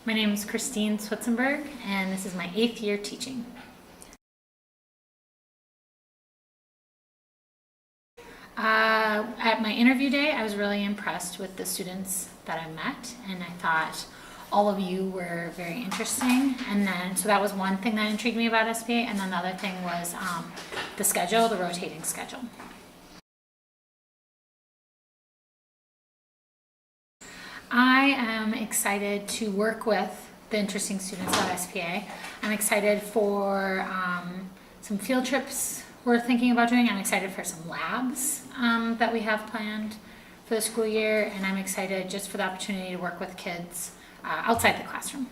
My name is Christine Schwichtenberg, and this is my 8th year teaching. At my interview day, I was really impressed with the students that I met, and I thought all of you were very interesting. And then, so that was one thing that intrigued me about SPA, and then the other thing was the schedule, the rotating schedule. I am excited to work with the interesting students at SPA. I'm excited for some field trips we're thinking about doing. I'm excited for some labs that we have planned for the school year, and I'm excited just for the opportunity to work with kids outside the classroom.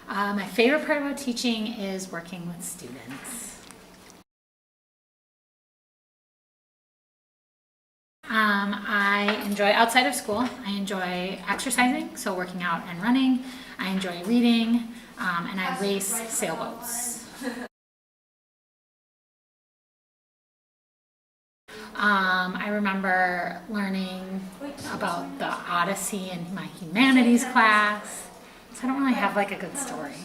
My favorite part about teaching is working with students. I enjoy outside of school. I enjoy exercising, so working out and running. I enjoy reading, and I race sailboats. I remember learning about the Odyssey in my humanities class, so I don't really have like a good story.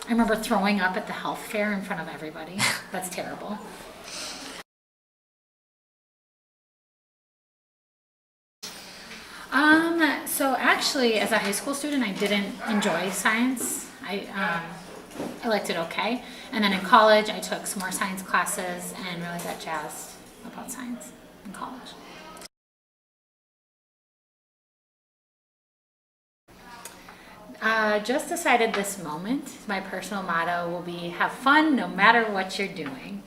I remember throwing up at the health fair in front of everybody. That's terrible. So actually, as a high school student, I didn't enjoy science. I liked it okay. And then in college, I took some more science classes and really got jazzed about science in college. Just decided this moment, my personal motto will be have fun no matter what you're doing.